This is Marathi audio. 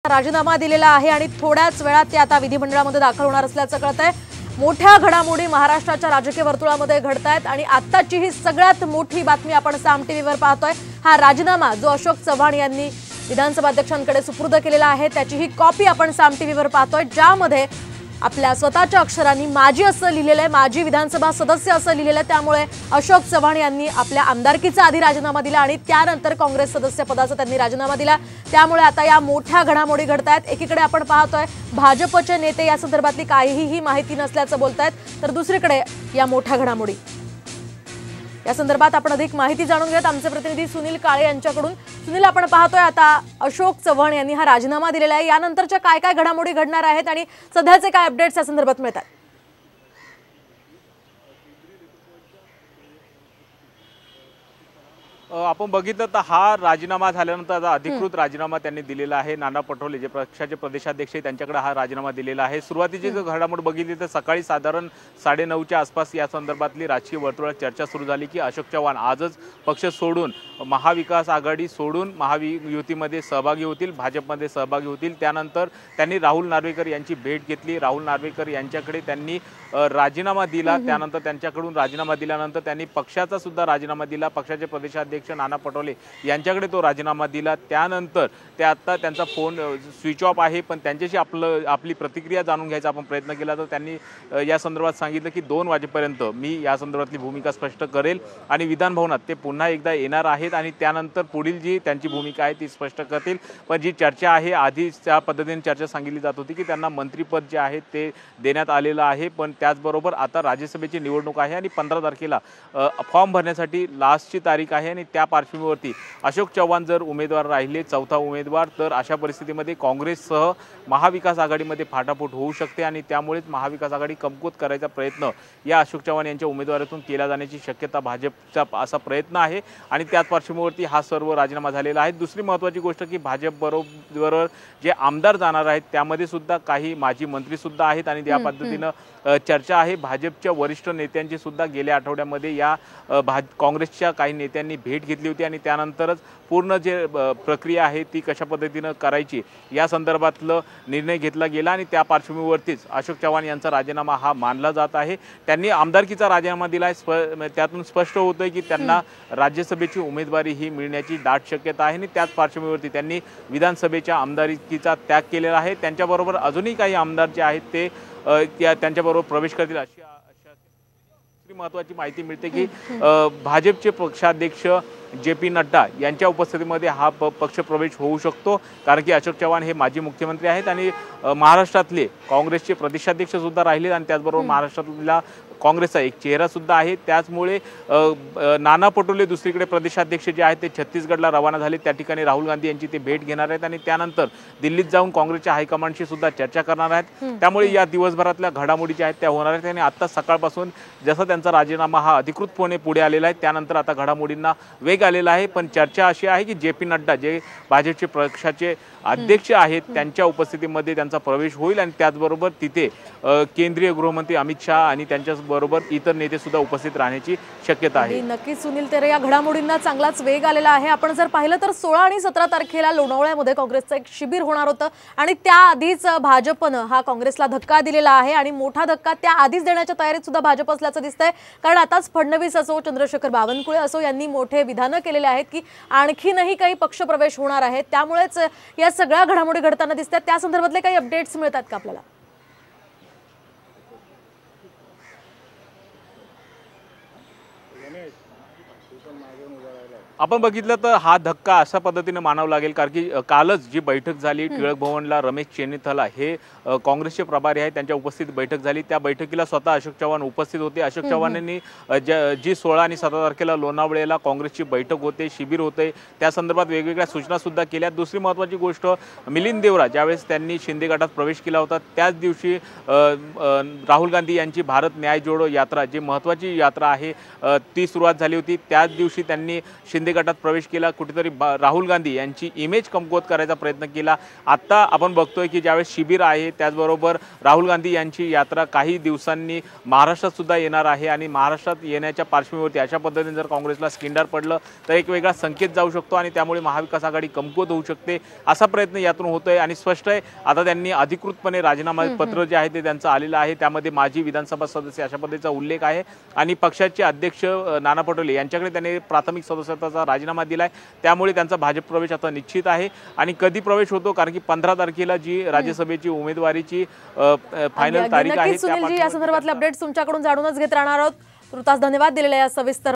राजीनामा दिलेला आहे आणि थोड्याच वेळात ते आता विधिमंडळामध्ये दाखल होणार असल्याचं कळतंय। मोठ्या घडामोडी महाराष्ट्राच्या राजकीय वर्तुळामध्ये घडतायत आणि आत्ताची ही सगळ्यात मोठी बातमी आपण साम टीव्हीवर पाहतोय। हा राजीनामा जो अशोक चव्हाण यांनी विधानसभा अध्यक्षांकडे सुपूर्द केलेला आहे त्याची ही कॉपी आपण साम टीव्हीवर पाहतोय, ज्यामध्ये आपल्या स्वतःच्या अक्षरांनी माजी असं लिहिलेलं आहे, माजी विधानसभा सदस्य असं लिहिलेलं आहे। त्यामुळे अशोक चव्हाण यांनी आपल्या आमदारकीचा आधी राजीनामा दिला आणि त्यानंतर काँग्रेस सदस्य पदाचा त्यांनी राजीनामा दिला। त्यामुळे आता या मोठ्या घडामोडी घडतायत। एकीकडे आपण पाहतोय भाजपचे नेते या संदर्भातली काहीही माहिती नसल्याचं बोलतायत, तर दुसरीकडे या मोठ्या घडामोडी या संदर्भात आपण अधिक माहिती जाणून घेत आमचे प्रतिनिधी सुनील काळे यांच्याकडून। सुनील, आपण पाहतोय आता अशोक चव्हाण यांनी हा राजीनामा दिलेला आहे, यानंतरच्या काय काय घडामोडी घडणार आहेत आणि सध्याचे काय अपडेट्स या संदर्भात मिळतात? आपण बघितलं तर हा राजीनामा झाल्यानंतर अधिकृत राजीनामा त्यांनी दिलेला आहे। नाना पटोले जे पक्षाचे प्रदेशाध्यक्ष आहेत त्यांच्याकडे हा राजीनामा दिलेला आहे। सुरुवातीची जर घडामोड बघितली तर सकाळी साधारण 9:30च्या आसपास या संदर्भातली राजकीय वर्तुळात चर्चा सुरू झाली की अशोक चव्हाण आजच पक्ष सोडून महाविकास आघाडी सोडून महायुतीमध्ये सहभागी होतील, भाजपमध्ये सहभागी होतील। त्यानंतर त्यांनी राहुल नार्वेकर यांची भेट घेतली। राहुल नार्वेकर यांच्याकडे त्यांनी राजीनामा दिला। त्यानंतर त्यांच्याकडून राजीनामा दिल्यानंतर त्यांनी पक्षाचा सुद्धा राजीनामा दिला। पक्षाचे प्रदेशाध्यक्ष नाना पटोले यांच्याकडे तो राजीनामा दिला। त्यानंतर ते आता त्यांचा फोन स्विच ऑफ आहे, पण त्यांच्याशी आपली प्रतिक्रिया जाणून घ्यायचा आपण प्रयत्न केला तर त्यांनी या संदर्भात सांगितलं की 2 वाजेपर्यंत मी या संदर्भातली भूमिका स्पष्ट करेल आणि विधान भवनात ते पुन्हा एकदा येणार आहेत आणि त्यानंतर पुढील जी त्यांची भूमिका आहे ती स्पष्ट करतील। पण जी चर्चा आहे आधी त्या पद्धतीने चर्चा सांगितली जात होती की त्यांना मंत्रिपद जे आहे ते देण्यात आलेलं आहे, पण त्याचबरोबर आता राज्यसभेची निवडणूक आहे आणि 15 तारखेला फॉर्म भरण्यासाठी लास्टची तारीख आहे आणि त्या पार्श्वभूमीवरती अशोक चव्हाण जर उमेदवार राहिले, चौथा उमेदवार, तर अशा परिस्थितीमध्ये काँग्रेससह महाविकास आघाडीमध्ये फाटाफूट होऊ शकते आणि त्यामुळेच महाविकास आघाडी कमकुवत करायचा प्रयत्न या अशोक चव्हाण यांच्या उमेदवारीतून केला जाण्याची शक्यता भाजपचा असा प्रयत्न आहे आणि त्याच पार्श्वभूमीवरती हा सर्व राजीनामा झालेला आहे। दुसरी महत्त्वाची गोष्ट की भाजपबरोबर जे आमदार जाणार आहेत त्यामध्ये सुद्धा काही माजी मंत्री सुद्धा आहेत आणि या पद्धतीनं चर्चा आहे। भाजपच्या वरिष्ठ नेत्यांची सुद्धा गेल्या आठवड्यामध्ये या काँग्रेसच्या काही नेत्यांनी भेट घेतली होती आणि त्यानंतरच पूर्ण जे प्रक्रिया आहे ती कशा पद्धतीनं करायची या संदर्भातलं निर्णय घेतला गेला आणि त्या पार्श्वभूमीवरतीच अशोक चव्हाण यांचा राजीनामा हा मानला जात आहे। त्यांनी आमदारकीचा राजीनामा दिलाय, त्यातून स्पष्ट होतंय की त्यांना राज्यसभेची उमेदवारी ही मिळण्याची दाट शक्यता आहे आणि त्याच पार्श्वभूमीवरती त्यांनी विधानसभेच्या आमदारकीचा त्याग केलेला आहे। त्यांच्याबरोबर अजूनही काही आमदार जे आहेत ते त्यांच्याबरोबर प्रवेश करतील अशी महत्त्वाची माहिती मिळते की भाजपचे पक्षाध्यक्ष JP नड्डा यांच्या उपस्थितीमध्ये हा पक्ष प्रवेश होऊ शकतो, कारण की अशोक चव्हाण हे माजी मुख्यमंत्री आहेत आणि महाराष्ट्रातले काँग्रेसचे प्रदेशाध्यक्ष सुद्धा राहिले आणि त्याचबरोबर महाराष्ट्रातला काँग्रेसचा एक चेहरा सुद्धा आहे। त्याचमुळे नाना पटोले दुसरीकडे प्रदेशाध्यक्ष जे आहेत ते छत्तीसगडला रवाना झाले, त्या ठिकाणी राहुल गांधी यांची ते भेट घेणार आहेत आणि त्यानंतर दिल्लीत जाऊन काँग्रेसच्या हायकमांडशी सुद्धा चर्चा करणार आहेत। त्यामुळे या दिवसभरातल्या घडामोडी ज्या आहेत त्या होणार आहेत आणि आता सकाळपासून जसा त्यांचा राजीनामा हा अधिकृतपणे पुढे आलेला आहे त्यानंतर आता घडामोडींना वेग आलेला आहे। पण चर्चा अशी आहे की JP नड्डा जे भाजपचे पक्षाचे अध्यक्ष आहेत त्यांच्या उपस्थितीमध्ये त्यांचा प्रवेश होईल आणि त्याचबरोबर तिथे केंद्रीय गृहमंत्री अमित शाह आणि त्यांच्याबरोबर इतर नेते सुद्धा उपस्थित राहण्याची शक्यता आहे। नक्कीच सुनील, तर या घडामोडींना चांगलाच वेग आलेला आहे। आपण जर पाहिलं तर 16 आणि 17 तारखेला लोणावळ्यामध्ये काँग्रेसचं एक शिबिर होणार होतं आणि त्याआधीच भाजपनं हा काँग्रेसला धक्का दिलेला आहे आणि मोठा धक्का त्याआधीच देण्याच्या तयारीत सुद्धा भाजप असल्याचं दिसतंय, कारण आताच फडणवीस असो, चंद्रशेखर बावनकुळे असो यांनी मोठे विधानं केलेले आहेत की आणखीनही काही पक्ष प्रवेश होणार आहेत। त्यामुळेच या सगळ्या घडामोडी घडताना दिसतात। त्या संदर्भातले काही अपडेट्स मिळतात का आपल्याला? आपण बघितलं तर हा धक्का अशा पद्धतीने मानावा लागेल, कारण की कालच जी बैठक झाली टिळक भवनला रमेश चेन्नीथला हे काँग्रेसचे प्रभारी आहेत त्यांच्या उपस्थितीत बैठक झाली। त्या बैठकीला स्वतः अशोक चव्हाण उपस्थित होते। अशोक चव्हाणांनी जी 16 आणि 17 तारखेला लोणावळ्याला काँग्रेसची बैठक होते, शिबिर होते, त्या संदर्भात वेगवेगळ्या सूचना सुद्धा केल्या। दुसरी महत्त्वाची गोष्ट मिलिंद देवरा ज्यावेळेस त्यांनी शिंदे गटात प्रवेश केला होता त्याच दिवशी राहुल गांधी यांची भारत न्याय जोडो यात्रा जी महत्त्वाची यात्रा आहे ती सुरुवात झाली होती। त्याच दिवशी त्यांनी शिंदे शिंदे गटात प्रवेश केला, कुठेतरी राहुल गांधी यांची इमेज कमकुवत करायचा प्रयत्न केला. आता आपण बघतोय की ज्यावेळेस शिबिर आहे त्याचबरोबर राहुल गांधी यांची यात्रा काही दिवसांनी महाराष्ट्रात सुद्धा येणार आहे आणि महाराष्ट्रात येण्याच्या पार्श्वभूमीवरती अशा पद्धतीने जर काँग्रेसला स्किंडार पडलं तर एक वेगळा संकेत जाऊ शकतो आणि त्यामुळे महाविकास आघाडी कमकुवत होऊ शकते असा प्रयत्न यातून होतोय. आणि स्पष्ट आहे आता त्यांनी अधिकृतपणे राजीनामा पत्र जे आहे ते त्यांचं आलेलं आहे, त्यामध्ये माजी विधानसभा सदस्य अशा पद्धतीचा उल्लेख आहे आणि पक्षाचे अध्यक्ष नाना पटोले यांच्याकडे त्यांनी प्राथमिक सदस्यत्वाचा राजीनामा दिलाय. त्यामुळे त्यांचा भाजप प्रवेश आता निश्चित आहे. आणि कधी प्रवेश होतो कारण की 15 तारखेला जी राज्यसभेची उमेदवारीची फायनल तारीख आहे सुनीलजी, या संदर्भातले अपडेट्स तुमच्याकडून जाणूनच घेत राहणार आहोत. तुर्तास धन्यवाद दिलेल्या या सविस्तर